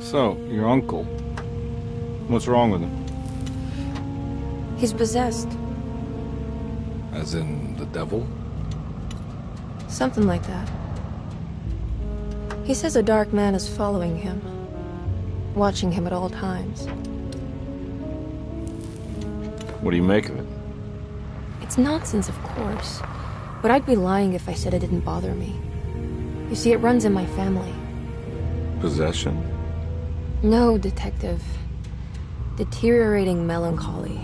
So, your uncle. What's wrong with him? He's possessed. As in the devil? Something like that. He says a dark man is following him, watching him at all times. What do you make of it? It's nonsense, of course, but I'd be lying if I said it didn't bother me. You see, it runs in my family. Possession? No, Detective. Deteriorating melancholy.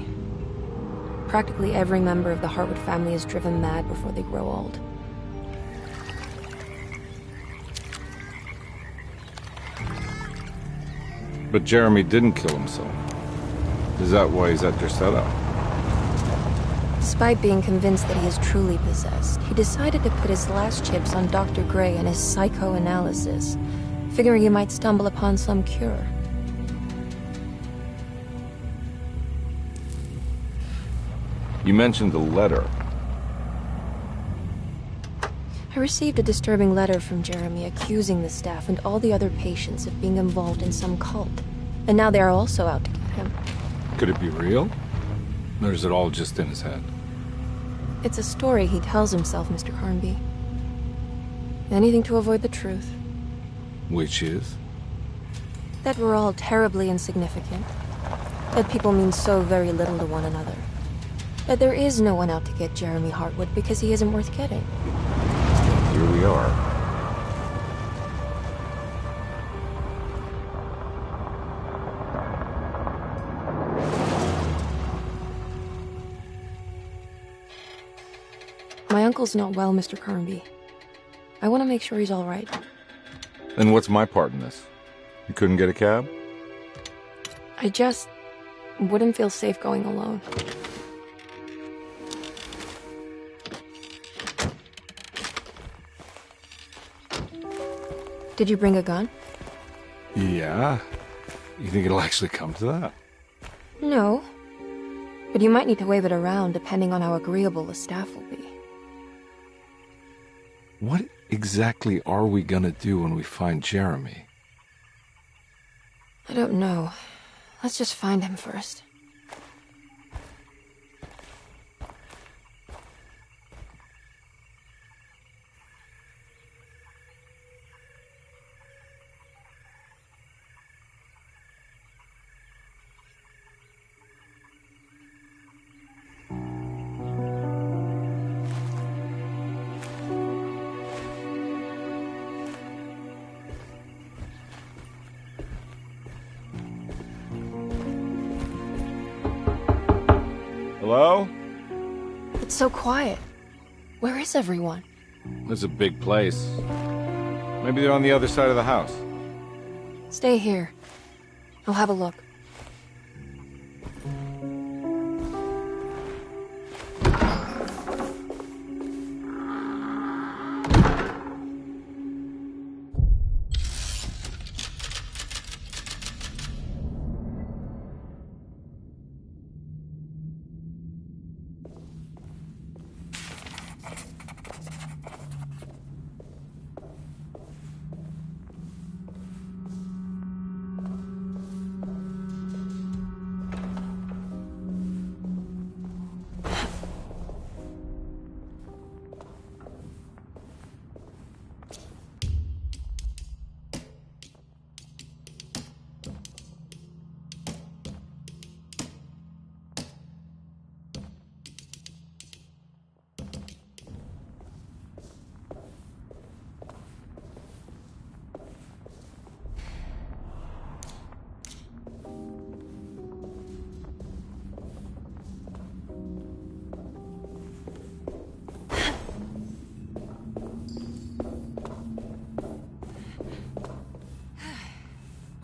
Practically every member of the Hartwood family is driven mad before they grow old. But Jeremy didn't kill himself. Is that why he's at your setup? Despite being convinced that he is truly possessed, he decided to put his last chips on Dr. Gray and his psychoanalysis, figuring he might stumble upon some cure. You mentioned the letter. I received a disturbing letter from Jeremy accusing the staff and all the other patients of being involved in some cult. And now they are also out to get him. Could it be real? Or is it all just in his head? It's a story he tells himself, Mr. Carnby. Anything to avoid the truth. Which is? That we're all terribly insignificant. That people mean so very little to one another. That there is no one out to get Jeremy Hartwood because he isn't worth getting. Here we are. My uncle's not well, Mr. Carnby. I want to make sure he's all right. Then what's my part in this? You couldn't get a cab? I just wouldn't feel safe going alone. Did you bring a gun? Yeah. You think it'll actually come to that? No. But you might need to wave it around depending on how agreeable the staff will be. What exactly are we gonna do when we find Jeremy? I don't know. Let's just find him first. Hello? It's so quiet. Where is everyone? This is a big place. Maybe they're on the other side of the house. Stay here. I'll have a look.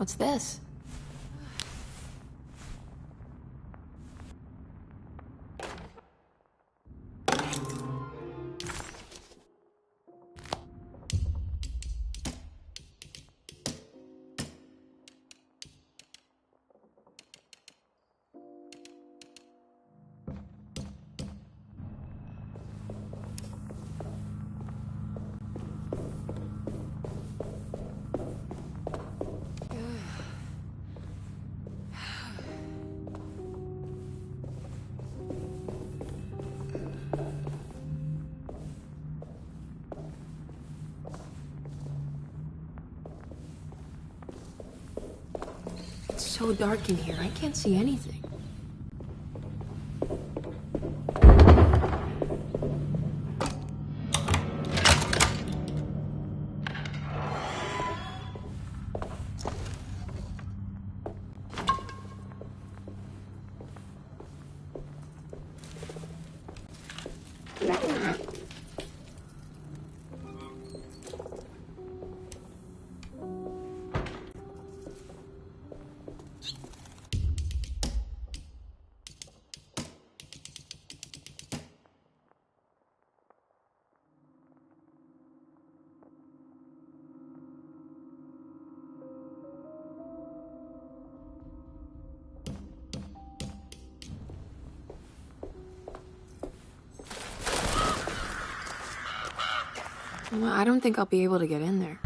What's this? so dark in here. I can't see anything. Well, I don't think I'll be able to get in there.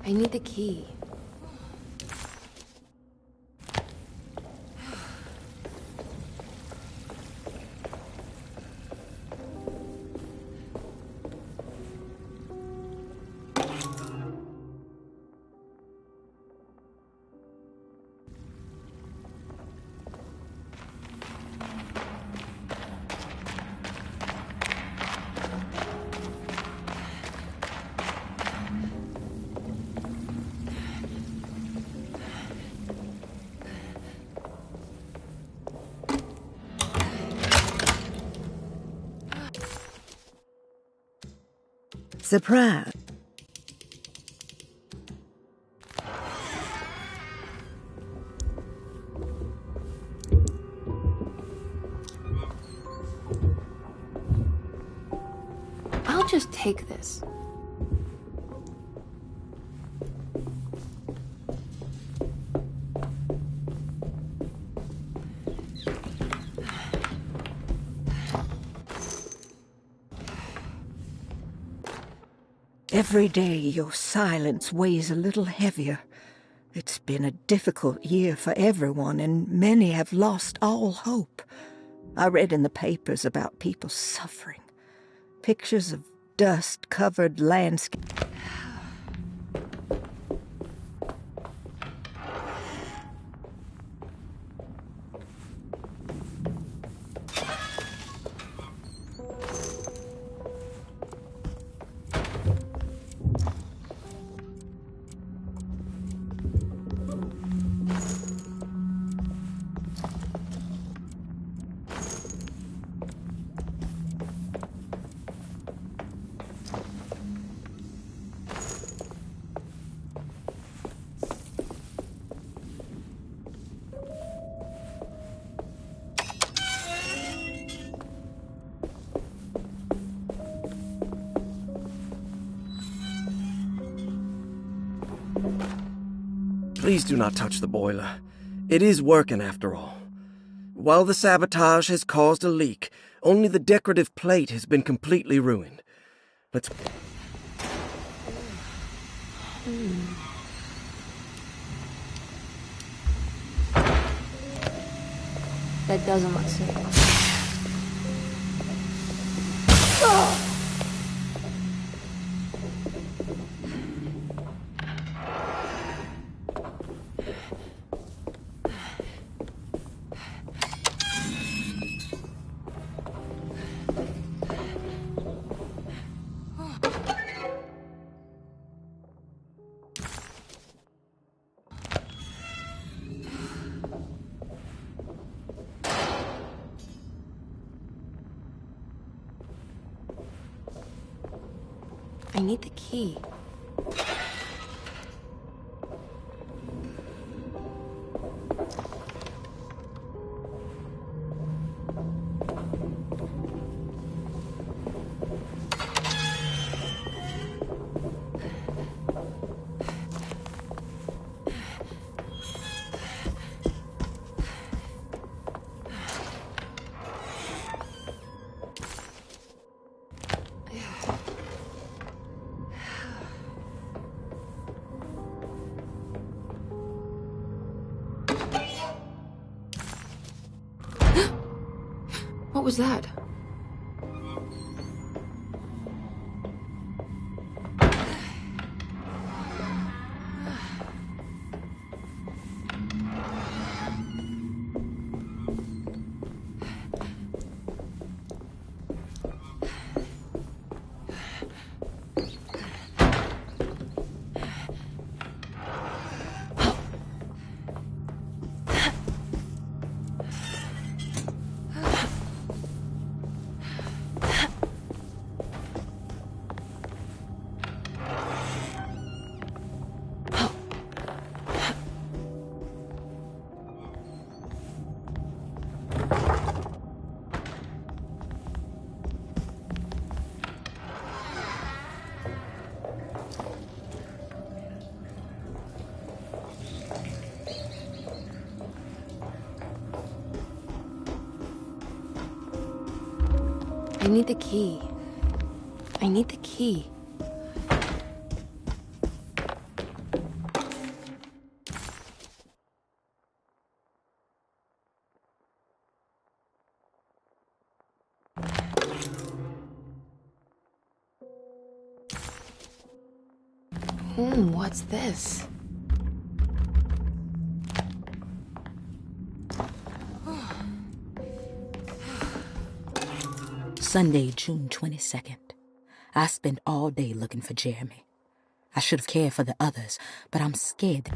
I need the key. Surprise. I'll just take this. Every day your silence weighs a little heavier. It's been a difficult year for everyone, and many have lost all hope. I read in the papers about people suffering. Pictures of dust-covered landscapes. Please do not touch the boiler. It is working after all. While the sabotage has caused a leak, Only the decorative plate has been completely ruined. Let's... That doesn't look safe. I need the key. What was that? I need the key. I need the key. What's this? Sunday, June 22nd. I spent all day looking for Jeremy. I should have cared for the others, but I'm scared.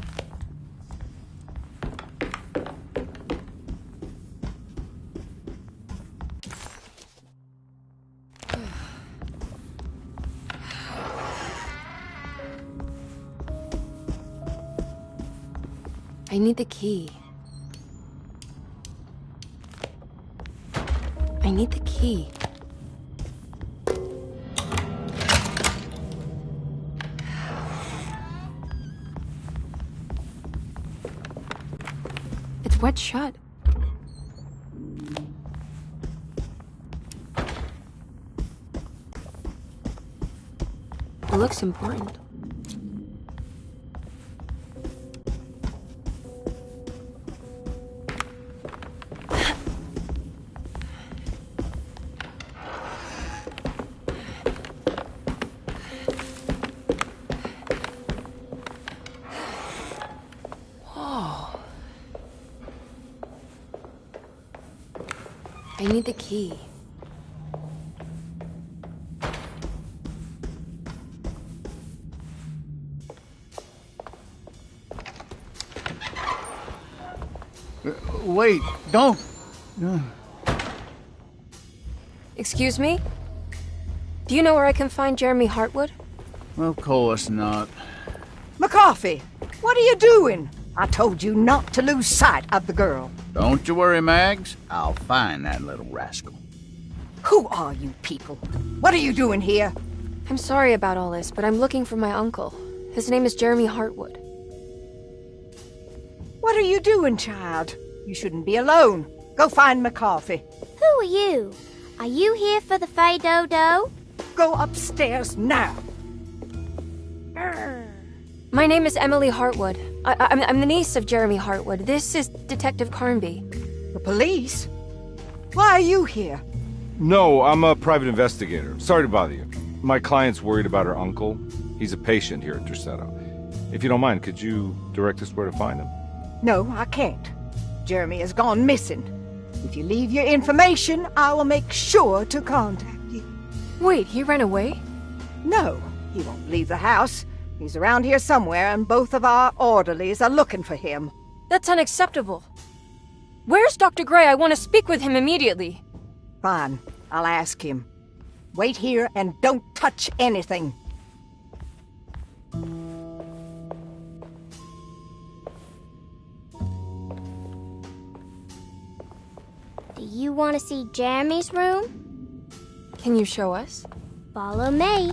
I need the key. I need the key. It's wet shut. It looks important. I need the key. Wait, don't. Excuse me? Do you know where I can find Jeremy Hartwood? Of course not. McCarthy, what are you doing? I told you not to lose sight of the girl. Don't you worry, Mags. I'll find that little rascal. Who are you people? What are you doing here? I'm sorry about all this, but I'm looking for my uncle. His name is Jeremy Hartwood. What are you doing, child? You shouldn't be alone. Go find McCarthy. Who are you? Are you here for the Fay Dodo? Go upstairs now. My name is Emily Hartwood. I'm the niece of Jeremy Hartwood. This is Detective Carnby. The police? Why are you here? No, I'm a private investigator. Sorry to bother you. My client's worried about her uncle. He's a patient here at Derceto. If you don't mind, could you direct us where to find him? No, I can't. Jeremy has gone missing. If you leave your information, I will make sure to contact you. Wait, he ran away? No, he won't leave the house. He's around here somewhere, and both of our orderlies are looking for him. That's unacceptable. Where's Dr. Gray? I want to speak with him immediately. Fine, I'll ask him. Wait here and don't touch anything. Do you want to see Jeremy's room? Can you show us? Follow me.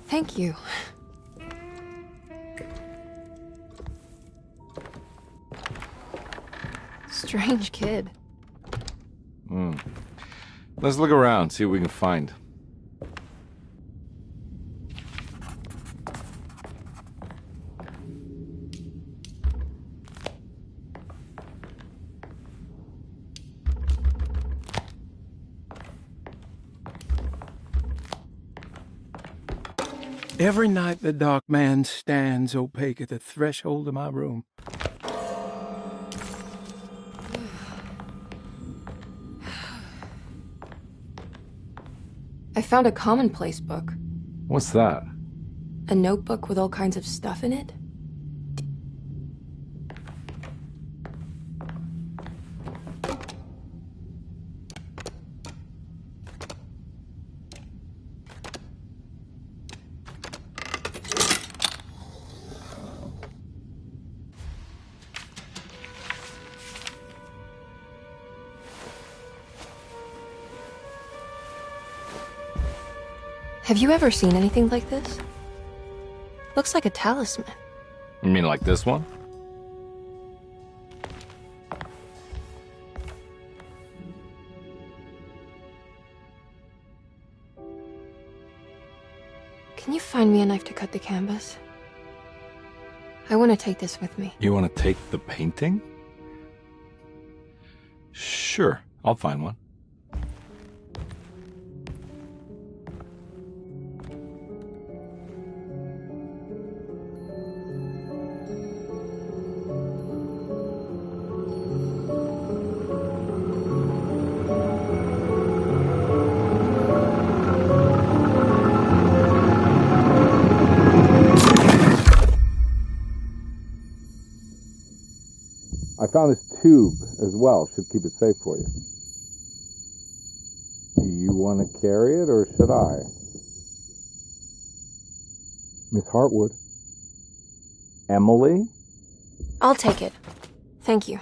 Thank you. Strange kid. Let's look around, see what we can find. Every night the dark man stands opaque at the threshold of my room. I found a commonplace book. What's that? A notebook with all kinds of stuff in it. Have you ever seen anything like this? Looks like a talisman. You mean like this one? Can you find me a knife to cut the canvas? I want to take this with me. You want to take the painting? Sure, I'll find one. I found this tube as well. Should keep it safe for you. Do you want to carry it, or should I? Miss Hartwood? Emily? I'll take it. Thank you.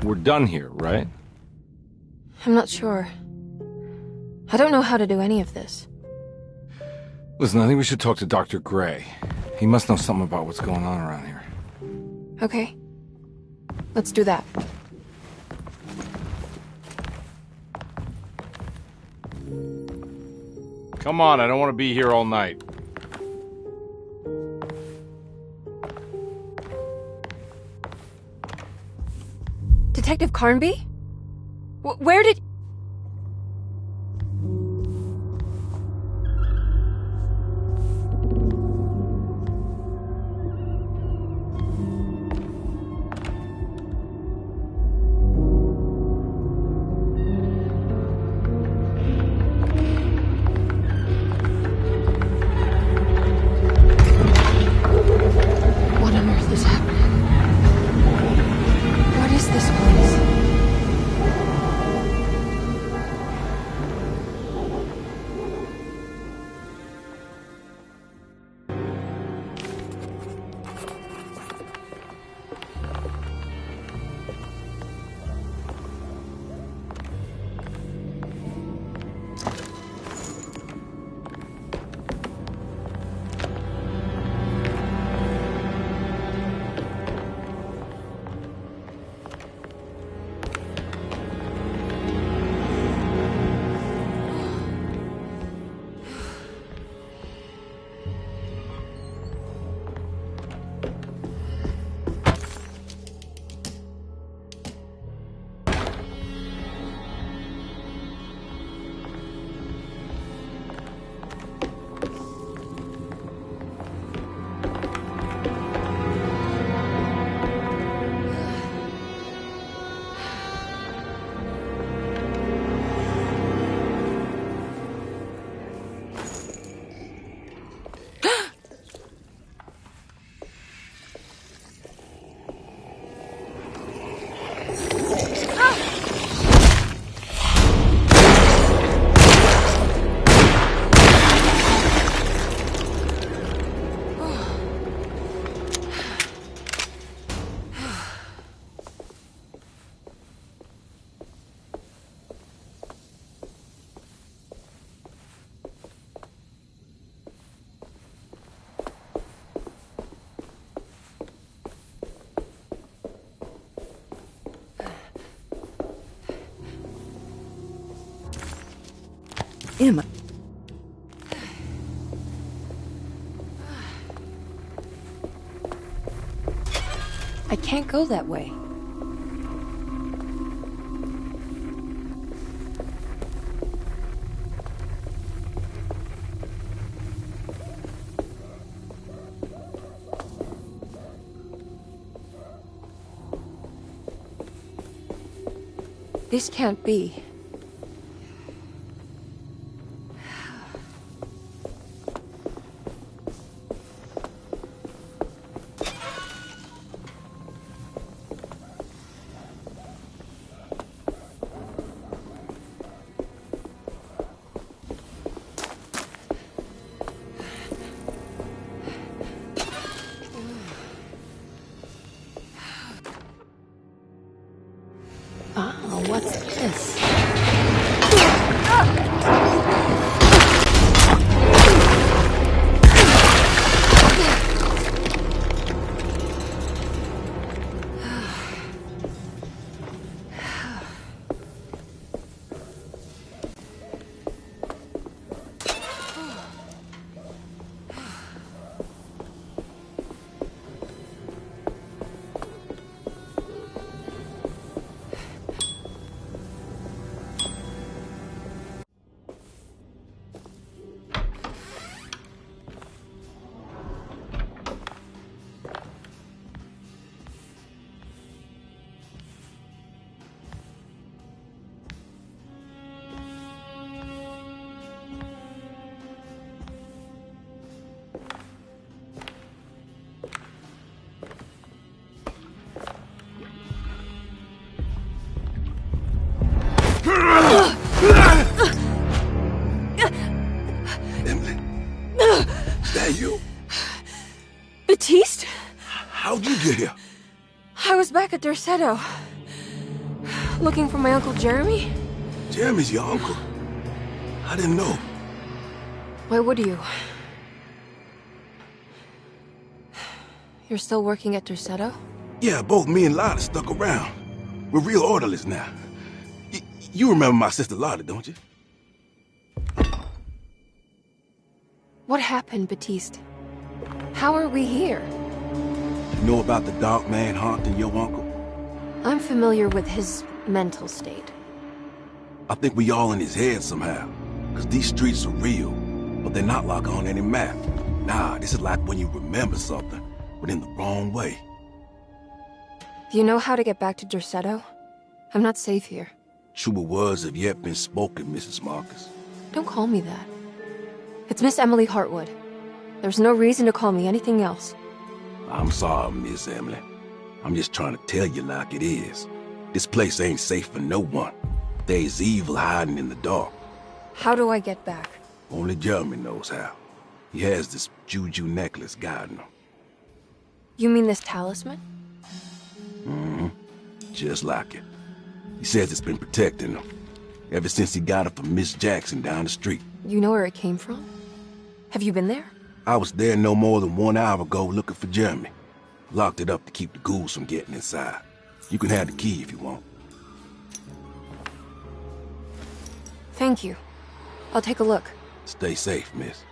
We're done here, right? I'm not sure. I don't know how to do any of this. Listen, I think we should talk to Dr. Gray. He must know something about what's going on around here. Okay. Let's do that. Come on, I don't want to be here all night. Detective Carnby? Where did... What on earth is happening? What is this place? Emma. I can't go that way. This can't be. Oh, what's this? Emily, is that you? Baptiste? How'd you get here? I was back at Derceto. Looking for my Uncle Jeremy? Jeremy's your uncle. I didn't know. Why would you? You're still working at Derceto? Yeah, both me and Lotta stuck around. We're real orderlies now. You remember my sister Lotta, don't you? What happened, Baptiste? How are we here? You know about the dark man haunting your uncle? I'm familiar with his mental state. I think we all in his head somehow. Because these streets are real, but they're not like on any map. Nah, this is like when you remember something, but in the wrong way. Do you know how to get back to Derceto? I'm not safe here. Truer words have yet been spoken, Mrs. Marcus. Don't call me that. It's Miss Emily Hartwood. There's no reason to call me anything else. I'm sorry, Miss Emily. I'm just trying to tell you like it is. This place ain't safe for no one. There's evil hiding in the dark. How do I get back? Only Jeremy knows how. He has this juju necklace guiding him. You mean this talisman? Mm-hmm. Just like it. He says it's been protecting him ever since he got it from Miss Jackson down the street. You know where it came from? Have you been there? I was there no more than 1 hour ago looking for Jeremy. Locked it up to keep the ghouls from getting inside. You can have the key if you want. Thank you. I'll take a look. Stay safe, miss.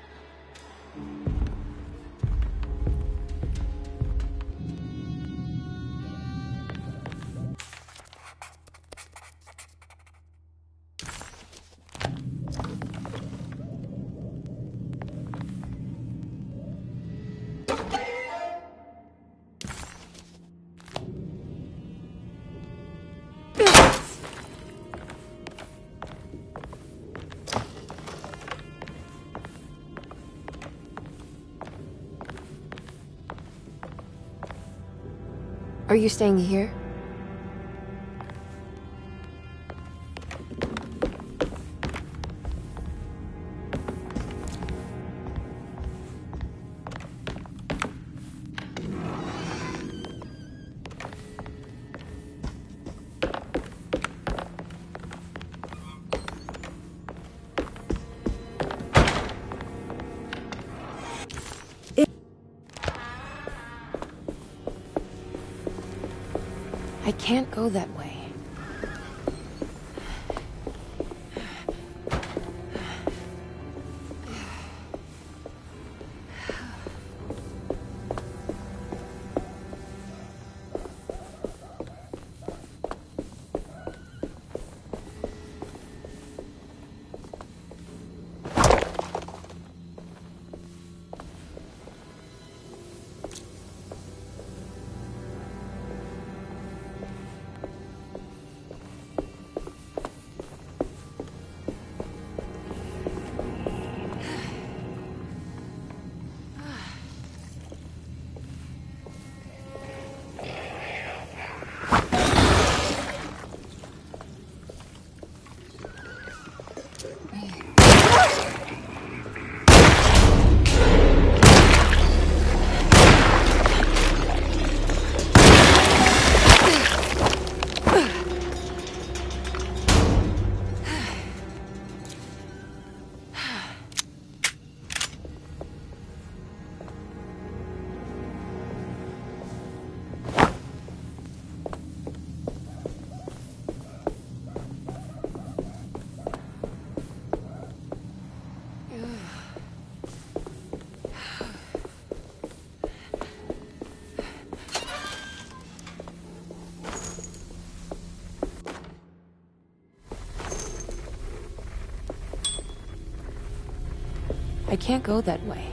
Are you staying here? I can't go that way. I can't go that way.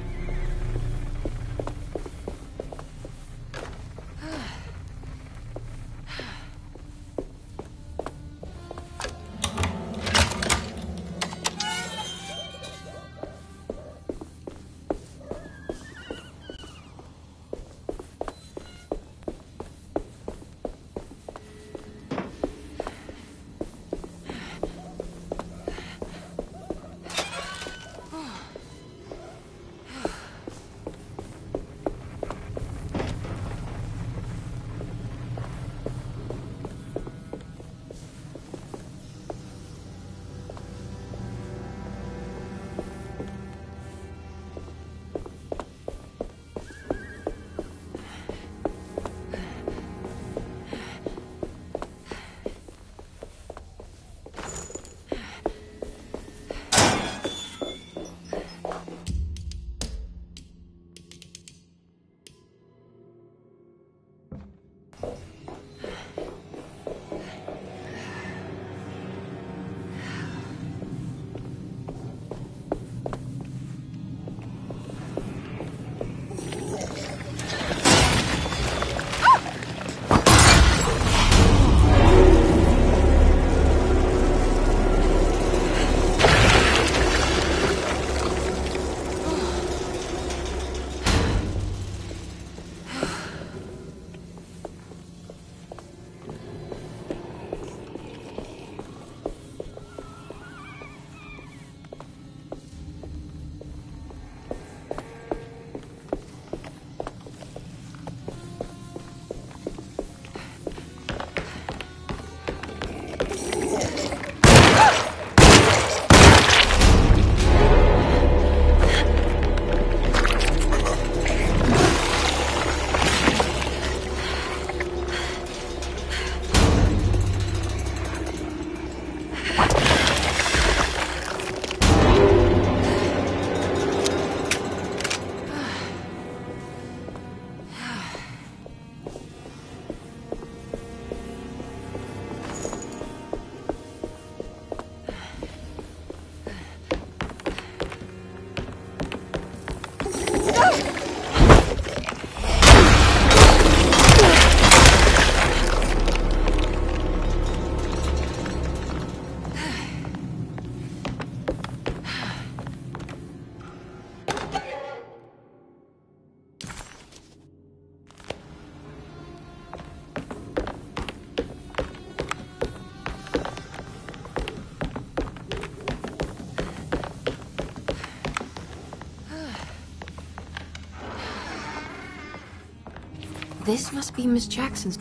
This must be Miss Jackson's.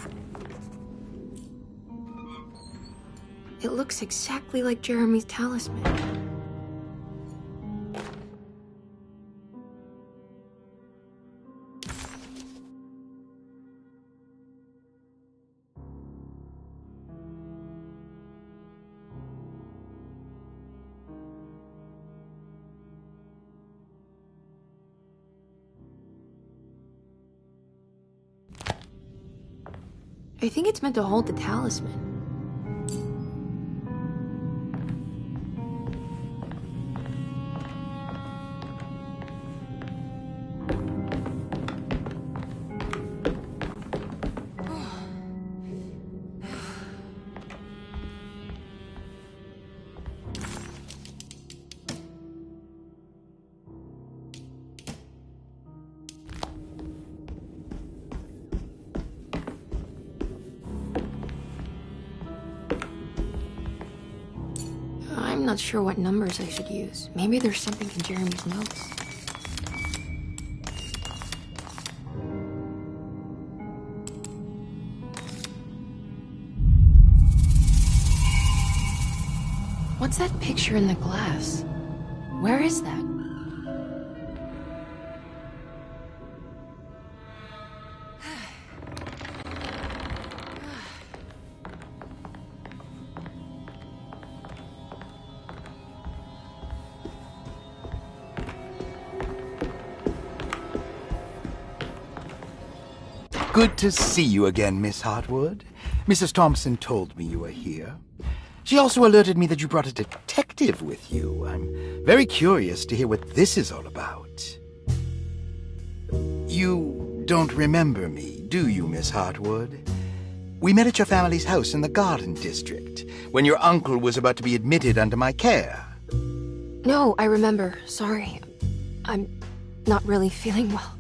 It looks exactly like Jeremy's talisman. I think it's meant to hold the talisman. I'm not sure what numbers I should use. Maybe there's something in Jeremy's notes. What's that picture in the glass? Where is that? Good to see you again, Miss Hartwood. Mrs. Thompson told me you were here. She also alerted me that you brought a detective with you. I'm very curious to hear what this is all about. You don't remember me, do you, Miss Hartwood? We met at your family's house in the Garden District, when your uncle was about to be admitted under my care. No, I remember. Sorry. I'm not really feeling well.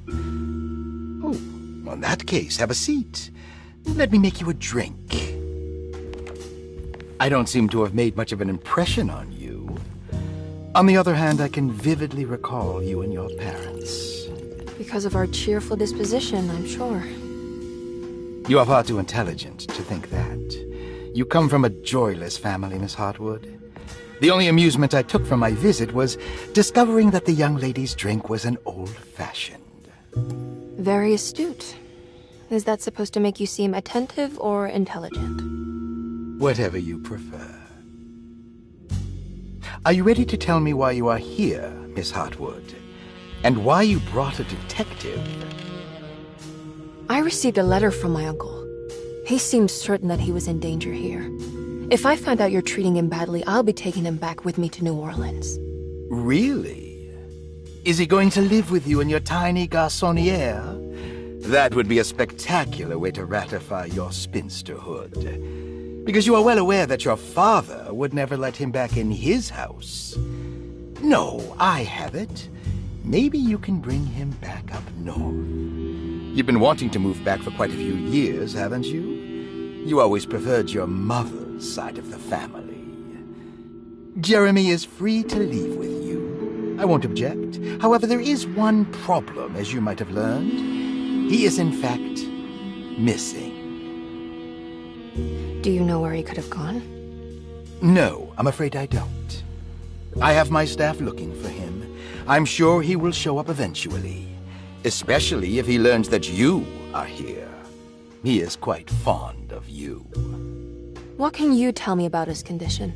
Oh, well, in that case, have a seat. Let me make you a drink. I don't seem to have made much of an impression on you. On the other hand, I can vividly recall you and your parents. Because of our cheerful disposition, I'm sure. You are far too intelligent to think that. You come from a joyless family, Miss Hartwood. The only amusement I took from my visit was discovering that the young lady's drink was an old-fashioned. Very astute. Is that supposed to make you seem attentive or intelligent? Whatever you prefer. Are you ready to tell me why you are here, Miss Hartwood? And why you brought a detective? I received a letter from my uncle. He seems certain that he was in danger here. If I find out you're treating him badly, I'll be taking him back with me to New Orleans. Really? Is he going to live with you in your tiny garçonniere? That would be a spectacular way to ratify your spinsterhood. Because you are well aware that your father would never let him back in his house. No, I have it. Maybe you can bring him back up north. You've been wanting to move back for quite a few years, haven't you? You always preferred your mother's side of the family. Jeremy is free to leave with you. I won't object. However, there is one problem, as you might have learned. He is, in fact, missing. Do you know where he could have gone? No, I'm afraid I don't. I have my staff looking for him. I'm sure he will show up eventually. Especially if he learns that you are here. He is quite fond of you. What can you tell me about his condition?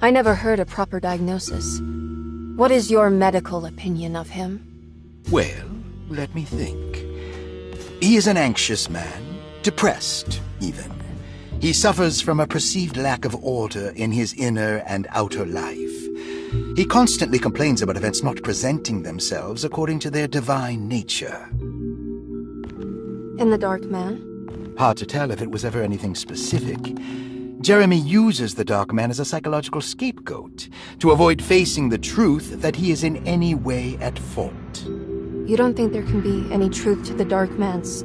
I never heard a proper diagnosis. What is your medical opinion of him? Well, let me think. He is an anxious man, depressed, even. He suffers from a perceived lack of order in his inner and outer life. He constantly complains about events not presenting themselves according to their divine nature. In the Dark Man? Hard to tell if it was ever anything specific. Jeremy uses the Dark Man as a psychological scapegoat to avoid facing the truth that he is in any way at fault. You don't think there can be any truth to the Dark Man's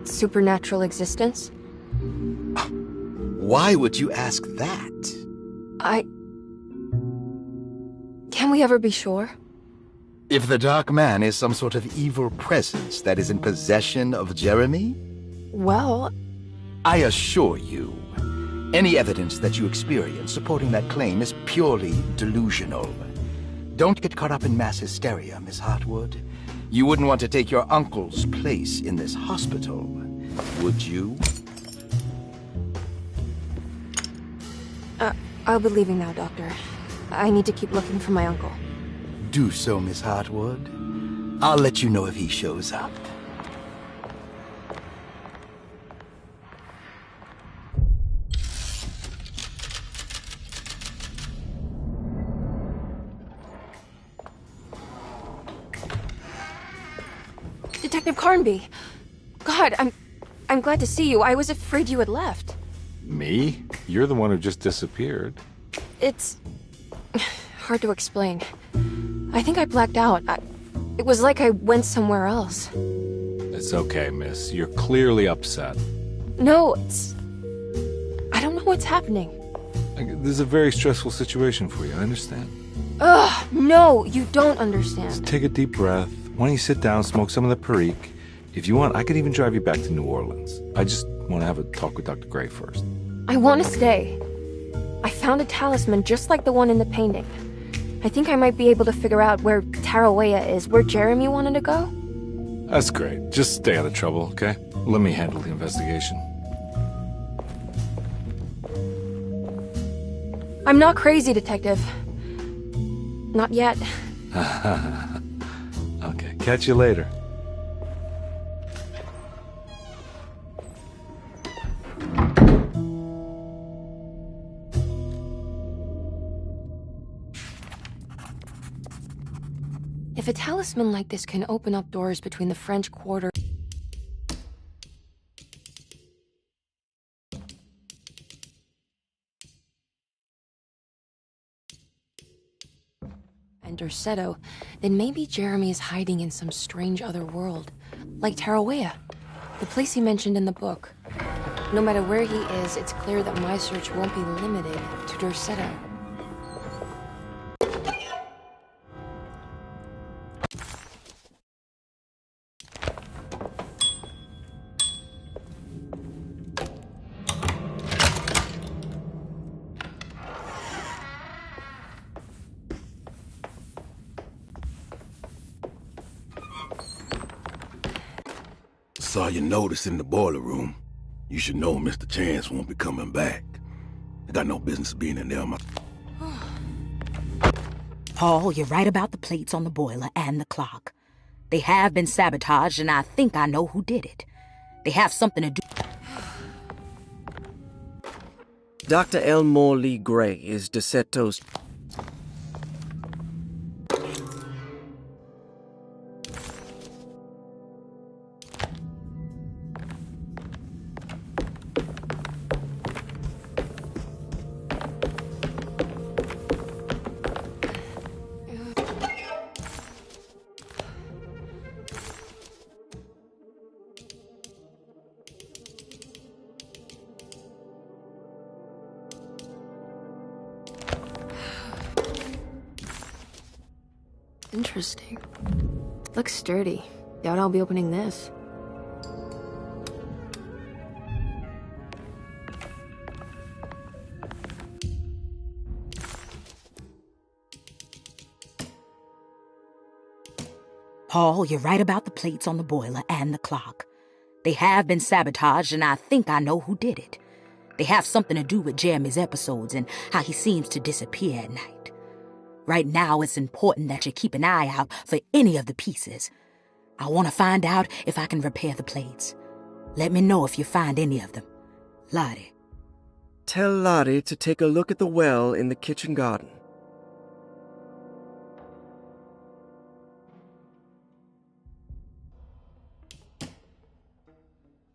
supernatural existence? Why would you ask that? Can we ever be sure? If the Dark Man is some sort of evil presence that is in possession of Jeremy? Well, I assure you, any evidence that you experience supporting that claim is purely delusional. Don't get caught up in mass hysteria, Miss Hartwood. You wouldn't want to take your uncle's place in this hospital, would you? I'll be leaving now, Doctor. I need to keep looking for my uncle. Do so, Miss Hartwood. I'll let you know if he shows up. Detective Carnby! God, I'm glad to see you. I was afraid you had left. Me? You're the one who just disappeared. It's hard to explain. I think I blacked out. It was like I went somewhere else. It's okay, miss. You're clearly upset. No, I don't know what's happening. This is a very stressful situation for you, I understand. Ugh, no, you don't understand. Just take a deep breath. Why don't you sit down, smoke some of the Perique? If you want, I could even drive you back to New Orleans. I just want to have a talk with Dr. Gray first. I want to stay. I found a talisman just like the one in the painting. I think I might be able to figure out where Tarawea is, where Jeremy wanted to go. That's great. Just stay out of trouble, okay? Let me handle the investigation. I'm not crazy, Detective. Not yet. Okay, catch you later. If a talisman like this can open up doors between the French Quarter and Derceto, then maybe Jeremy is hiding in some strange other world, like Tarawea, the place he mentioned in the book. No matter where he is, it's clear that my search won't be limited to Derceto. Saw your notice in the boiler room. You should know Mr. Chance won't be coming back. I got no business being in there. Paul, you're right about the plates on the boiler and the clock. They have been sabotaged, and I think I know who did it. They have something to do... Dr. Elmore Lee Gray is Deceto's... Interesting. Looks sturdy. Doubt I'll be opening this. Paul, you're right about the plates on the boiler and the clock. They have been sabotaged, and I think I know who did it. They have something to do with Jeremy's episodes and how he seems to disappear at night. Right now, it's important that you keep an eye out for any of the pieces. I want to find out if I can repair the plates. Let me know if you find any of them. Lottie. Tell Lottie to take a look at the well in the kitchen garden.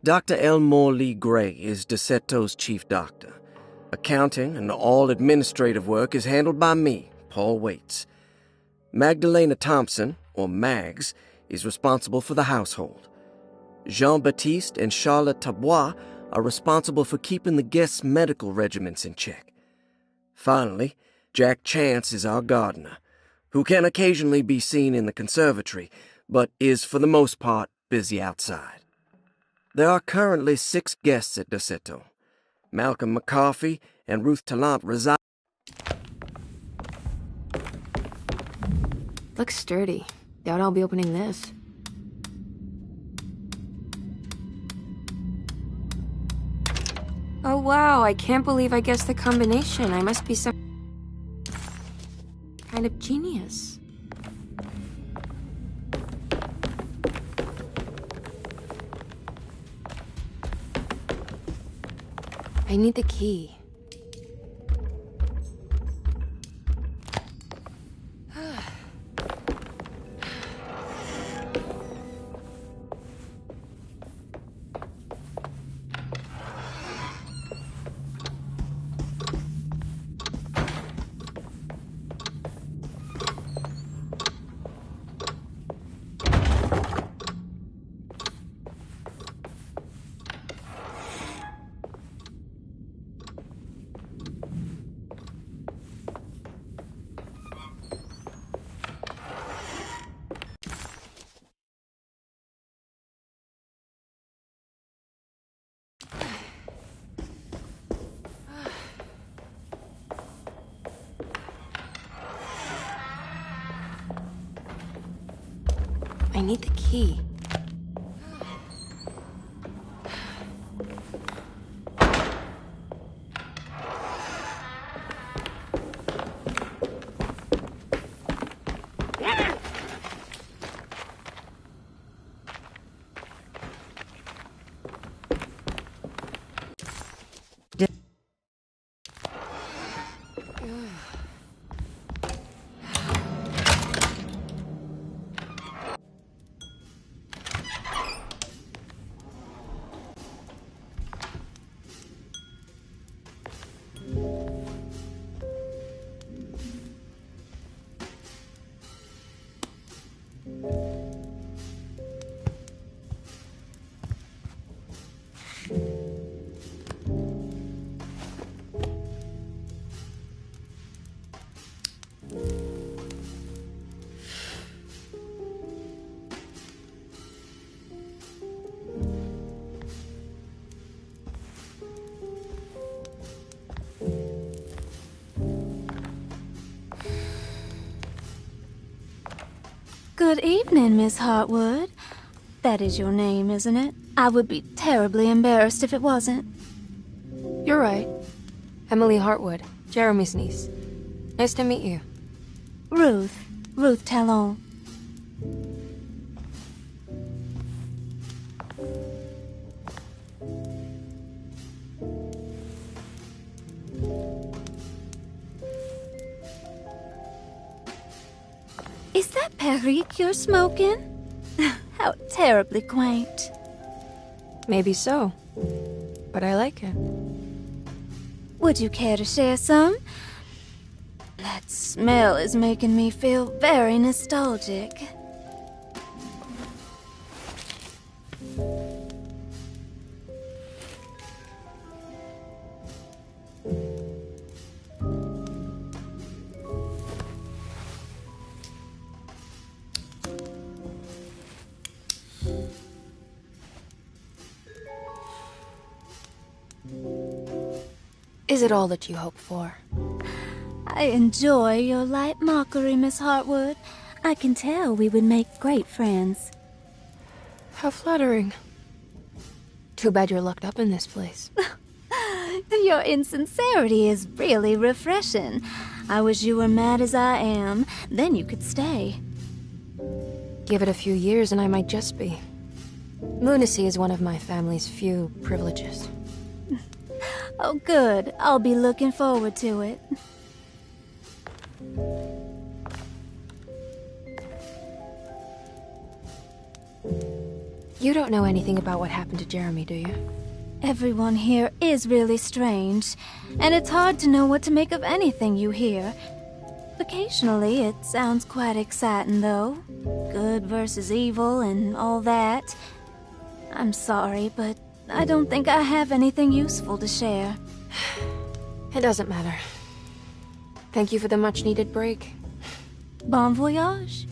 Dr. Elmore Lee Gray is Deceto's chief doctor. Accounting and all administrative work is handled by me, Paul Waits. Magdalena Thompson, or Mags, is responsible for the household. Jean-Baptiste and Charlotte Tabois are responsible for keeping the guests' medical regimens in check. Finally, Jack Chance is our gardener, who can occasionally be seen in the conservatory, but is for the most part busy outside. There are currently 6 guests at Deceto. Malcolm McCarthy and Ruth Tallant reside. Looks sturdy. Doubt I'll be opening this. Oh wow, I can't believe I guessed the combination. I must be some kind of genius. I need the key. I need the key. Good evening, Miss Hartwood. That is your name, isn't it? I would be terribly embarrassed if it wasn't. You're right. Emily Hartwood, Jeremy's niece. Nice to meet you. Ruth Talon. Is that Perique you're smoking? How terribly quaint. Maybe so, but I like it. Would you care to share some? That smell is making me feel very nostalgic. Is it all that you hope for? I enjoy your light mockery, Miss Hartwood. I can tell we would make great friends. How flattering. Too bad you're locked up in this place. Your insincerity is really refreshing. I wish you were mad as I am. Then you could stay. Give it a few years and I might just be. Lunacy is one of my family's few privileges. Oh, good. I'll be looking forward to it. You don't know anything about what happened to Jeremy, do you? Everyone here is really strange, and it's hard to know what to make of anything you hear. Occasionally, it sounds quite exciting, though. Good versus evil and all that. I'm sorry, but I don't think I have anything useful to share. It doesn't matter. Thank you for the much-needed break. Bon voyage.